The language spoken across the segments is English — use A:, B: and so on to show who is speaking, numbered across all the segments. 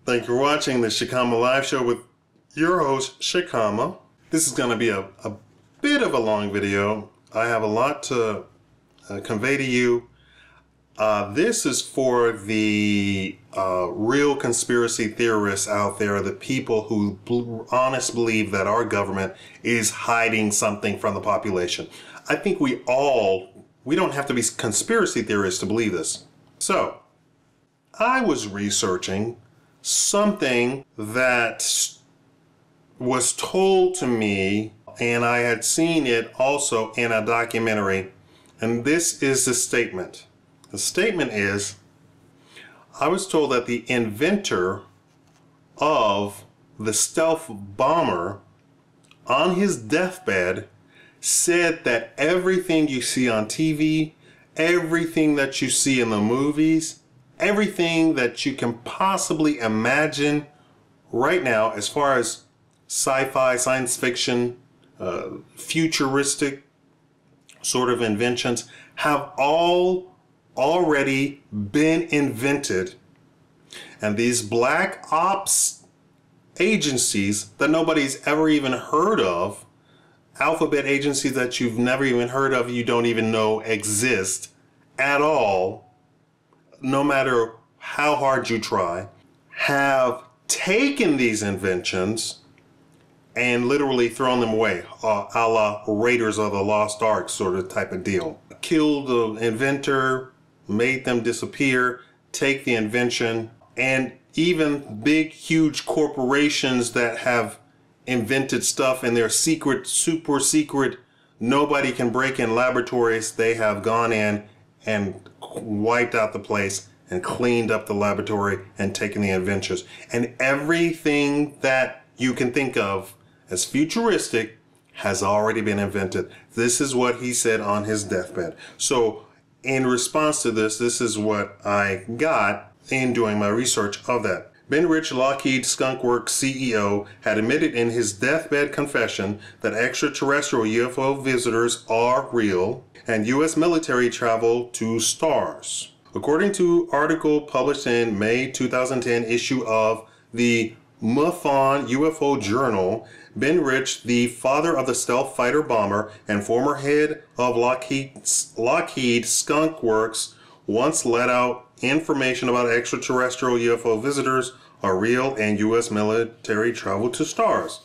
A: Thank you for watching the Shikama Live Show with your host, Shikama. This is going to be a bit of a long video. I have a lot to convey to you. This is for the real conspiracy theorists out there, the people who honestly believe that our government is hiding something from the population. I think we don't have to be conspiracy theorists to believe this. So, I was researching something that was told to me, and I had seen it also in a documentary, and this is the statement. The statement is, I was told that the inventor of the stealth bomber on his deathbed said that everything you see on TV, everything that you see in the movies, everything that you can possibly imagine right now as far as sci-fi, science fiction, futuristic sort of inventions have all already been invented. And these black ops agencies that nobody's ever even heard of, alphabet agencies that you've never even heard of, you don't even know exist at all, no matter how hard you try, have taken these inventions and literally thrown them away, a la Raiders of the Lost Ark sort of type of deal. Killed the inventor, made them disappear, take the invention, and even big, huge corporations that have invented stuff in their secret, super secret, nobody can break in laboratories, they have gone in and wiped out the place and cleaned up the laboratory and taken the inventions. And everything that you can think of as futuristic has already been invented. This is what he said on his deathbed. So in response to this, this is what I got in doing my research of that. Ben Rich, Lockheed Skunk Works CEO, had admitted in his deathbed confession that extraterrestrial UFO visitors are real and U.S. military travel to stars. According to an article published in May 2010 issue of the Mufon UFO Journal, Ben Rich, the father of the stealth fighter bomber and former head of Lockheed Skunk Works, once let out information about extraterrestrial UFO visitors are real and U.S. military travel to stars.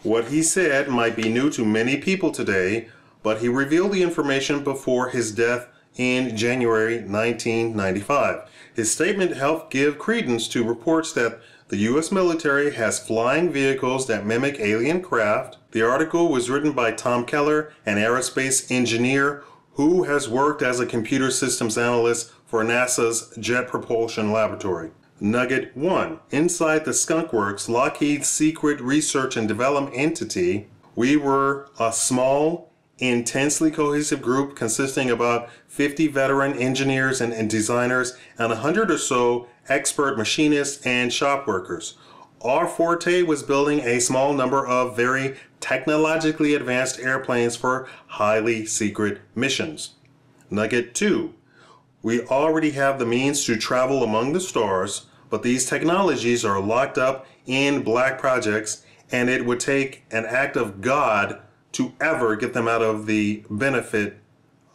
A: What he said might be new to many people today, but he revealed the information before his death in January 1995. His statement helped give credence to reports that the U.S. military has flying vehicles that mimic alien craft. The article was written by Tom Keller, an aerospace engineer who has worked as a computer systems analyst for NASA's Jet Propulsion Laboratory. Nugget 1. Inside the Skunk Works, Lockheed's secret research and development entity, we were a small, intensely cohesive group consisting of about 50 veteran engineers and designers and 100 or so expert machinists and shop workers. Our forte was building a small number of very technologically advanced airplanes for highly secret missions. Nugget 2. We already have the means to travel among the stars, but these technologies are locked up in black projects, and it would take an act of God to ever get them out of the benefit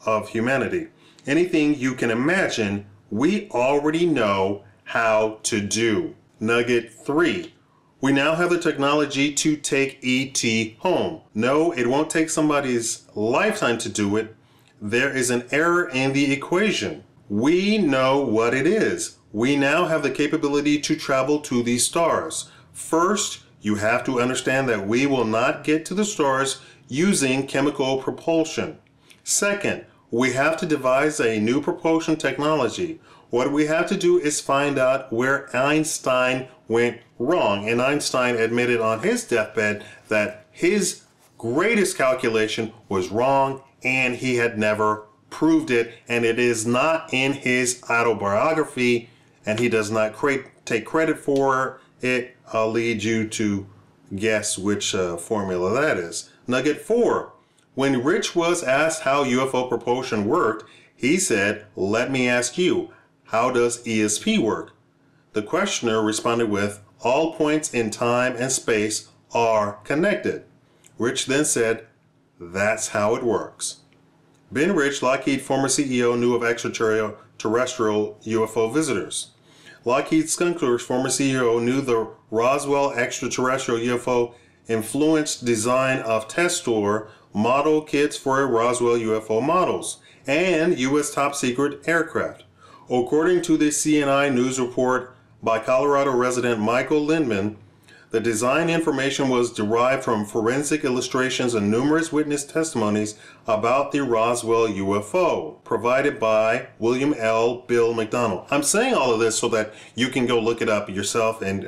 A: of humanity. Anything you can imagine, we already know how to do. Nugget 3. We now have the technology to take ET home. No, it won't take somebody's lifetime to do it. There is an error in the equation. We know what it is. We now have the capability to travel to these stars. First, you have to understand that we will not get to the stars using chemical propulsion. Second, we have to devise a new propulsion technology. What we have to do is find out where Einstein went wrong. And Einstein admitted on his deathbed that his greatest calculation was wrong and he had never proved it, and it is not in his autobiography, and he does not take credit for it. I'll lead you to guess which formula that is. Nugget 4. When Rich was asked how UFO propulsion worked, he said, "Let me ask you, how does ESP work?" The questioner responded with, "All points in time and space are connected." Rich then said, "That's how it works." Ben Rich, Lockheed former CEO, knew of extraterrestrial UFO visitors. Lockheed Skunk Works former CEO knew the Roswell extraterrestrial UFO influenced design of test store model kits for Roswell UFO models and U.S. top secret aircraft. According to the CNI news report by Colorado resident Michael Lindman, the design information was derived from forensic illustrations and numerous witness testimonies about the Roswell UFO, provided by William L. Bill McDonald. I'm saying all of this so that you can go look it up yourself and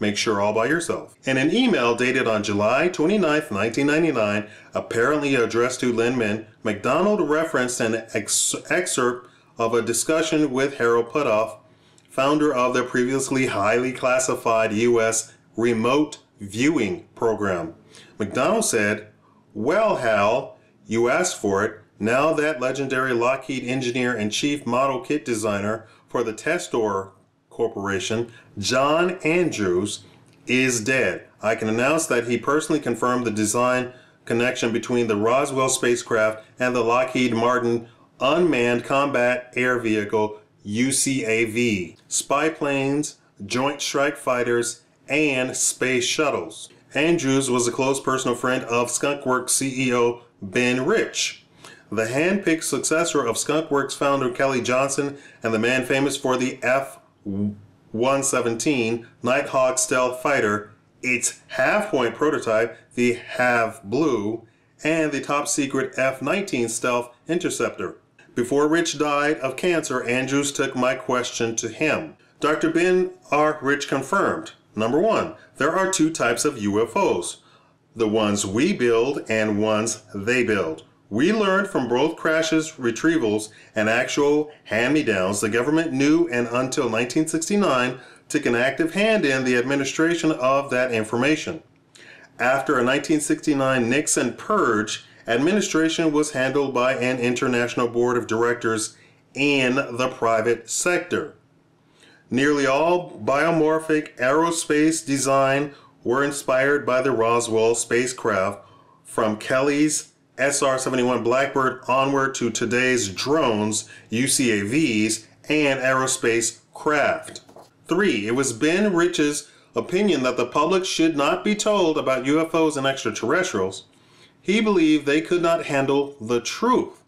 A: make sure all by yourself. In an email dated on July 29, 1999, apparently addressed to Lindman, McDonald referenced an excerpt of a discussion with Harold Putoff, founder of the previously highly classified U.S. remote viewing program. McDonald said, "Well, Hal, you asked for it. Now that legendary Lockheed engineer and chief model kit designer for the Testor Corporation, John Andrews, is dead. I can announce that he personally confirmed the design connection between the Roswell spacecraft and the Lockheed Martin Unmanned Combat Air Vehicle UCAV, spy planes, joint strike fighters, and space shuttles." Andrews was a close personal friend of Skunk Works CEO Ben Rich, the hand-picked successor of Skunk Works founder Kelly Johnson and the man famous for the F-117 Nighthawk stealth fighter, its half-point prototype, the Have Blue, and the top-secret F-19 stealth interceptor. Before Rich died of cancer, Andrews took my question to him. Dr. Ben R. Rich confirmed, number one, there are two types of UFOs, the ones we build and ones they build. We learned from both crashes, retrievals, and actual hand-me-downs the government knew and until 1969 took an active hand in the administration of that information. After a 1969 Nixon purge, administration was handled by an international board of directors in the private sector. Nearly all biomorphic aerospace design were inspired by the Roswell spacecraft, from Kelly's SR-71 Blackbird onward to today's drones, UCAVs, and aerospace craft. 3. It was Ben Rich's opinion that the public should not be told about UFOs and extraterrestrials. He believed they could not handle the truth,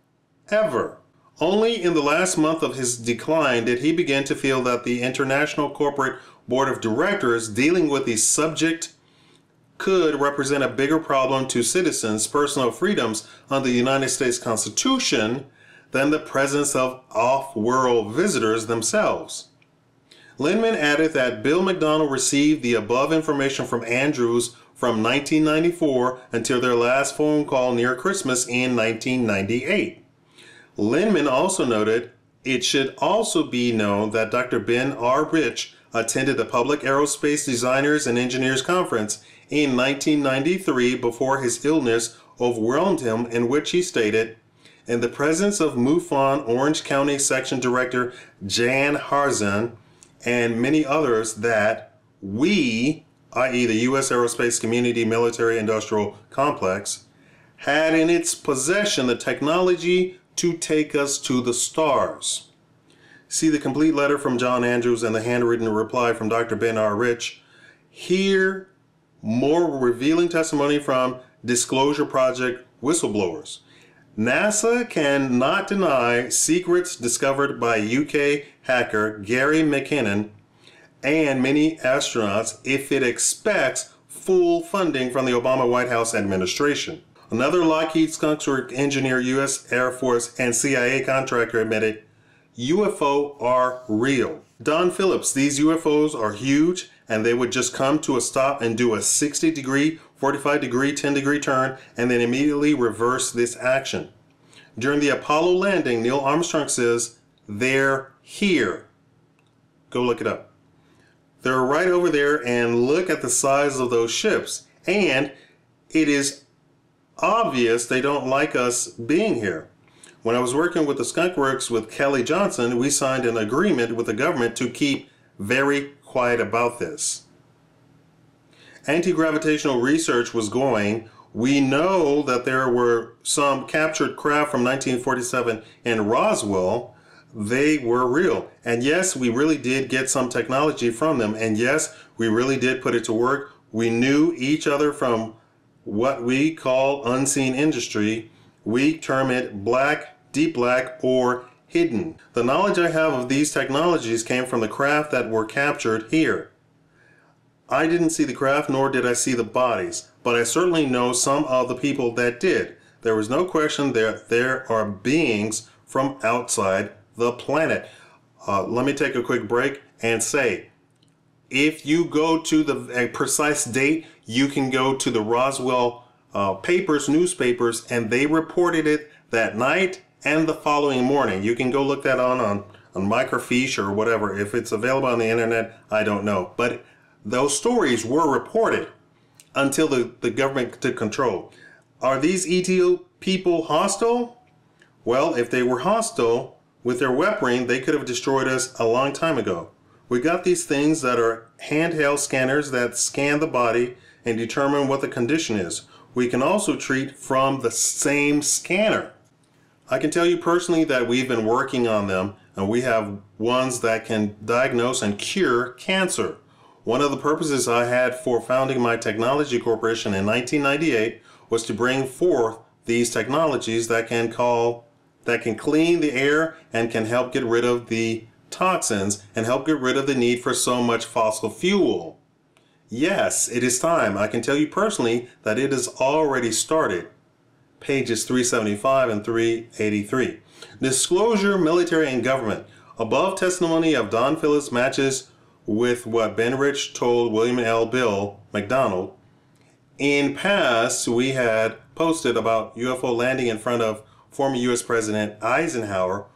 A: ever. Only in the last month of his decline did he begin to feel that the International Corporate Board of Directors dealing with the subject could represent a bigger problem to citizens' personal freedoms under the United States Constitution than the presence of off-world visitors themselves. Lindman added that Bill McDonald received the above information from Andrews from 1994 until their last phone call near Christmas in 1998. Lindman also noted, it should also be known that Dr. Ben R. Rich attended the Public Aerospace Designers and Engineers Conference in 1993 before his illness overwhelmed him, in which he stated, in the presence of Mufon Orange County Section Director Jan Harzan and many others, that we, i.e. the U.S. Aerospace Community Military Industrial Complex, had in its possession the technology to take us to the stars. See the complete letter from John Andrews and the handwritten reply from Dr. Ben R. Rich. Hear more revealing testimony from Disclosure Project whistleblowers. NASA cannot deny secrets discovered by UK hacker Gary McKinnon and many astronauts if it expects full funding from the Obama White House administration. Another Lockheed Skunk Works engineer, U.S. Air Force, and CIA contractor admitted, UFO are real. Don Phillips, these UFOs are huge and they would just come to a stop and do a 60-degree, 45-degree, 10-degree turn and then immediately reverse this action. During the Apollo landing, Neil Armstrong says, they're here. Go look it up. They're right over there, and look at the size of those ships. And it is obvious they don't like us being here. When I was working with the Skunk Works with Kelly Johnson, we signed an agreement with the government to keep very quiet about this. Anti-gravitational research was going. We know that there were some captured craft from 1947 in Roswell. They were real. And yes, we really did get some technology from them. And yes, we really did put it to work. We knew each other from what we call unseen industry. We term it black, deep black, or hidden. The knowledge I have of these technologies came from the craft that were captured here. I didn't see the craft, nor did I see the bodies, but I certainly know some of the people that did. There was no question that there are beings from outside the planet. Let me take a quick break and say, if you go to a precise date, you can go to the Roswell newspapers, and they reported it that night and the following morning. You can go look that on microfiche or whatever. If it's available on the internet, I don't know. But those stories were reported until the government took control. Are these ET people hostile? Well, if they were hostile with their weaponry, they could have destroyed us a long time ago. We got these things that are handheld scanners that scan the body and determine what the condition is. We can also treat from the same scanner. I can tell you personally that we've been working on them, and we have ones that can diagnose and cure cancer. One of the purposes I had for founding my technology corporation in 1998 was to bring forth these technologies that can clean the air and can help get rid of the toxins and help get rid of the need for so much fossil fuel. Yes, it is time. I can tell you personally that it has already started. Pages 375 and 383. Disclosure, military and government. Above testimony of Don Phillips matches with what Ben Rich told William L. Bill McDonald. In past, we had posted about UFO landing in front of former U.S. President Eisenhower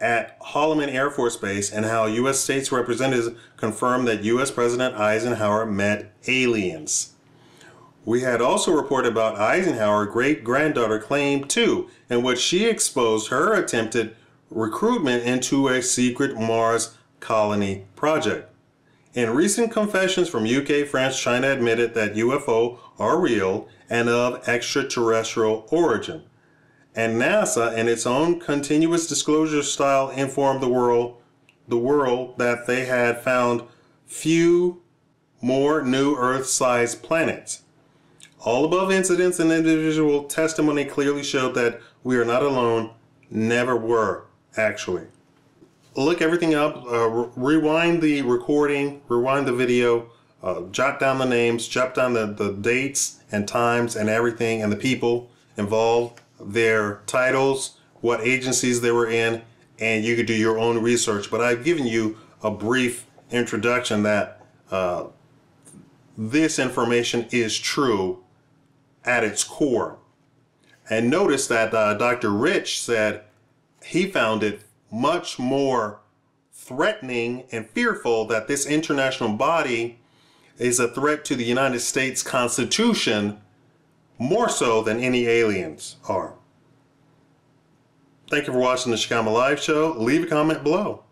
A: at Holloman Air Force Base, and how U.S. States Representatives confirmed that U.S. President Eisenhower met aliens. We had also reported about Eisenhower's great-granddaughter claim too, in which she exposed her attempted recruitment into a secret Mars colony project. In recent confessions from UK, France, China admitted that UFO are real and of extraterrestrial origin. And NASA, in its own continuous disclosure style, informed the world that they had found few more new Earth-sized planets. All above incidents and individual testimony clearly showed that we are not alone, never were, actually. Look everything up, rewind the recording, rewind the video, jot down the names, jot down the dates and times and everything and the people involved, their titles, what agencies they were in, and you could do your own research. But I've given you a brief introduction that this information is true at its core. And notice that Dr. Rich said he found it much more threatening and fearful that this international body is a threat to the United States Constitution more so than any aliens are. Thank you for watching the Shikama Live Show. Leave a comment below.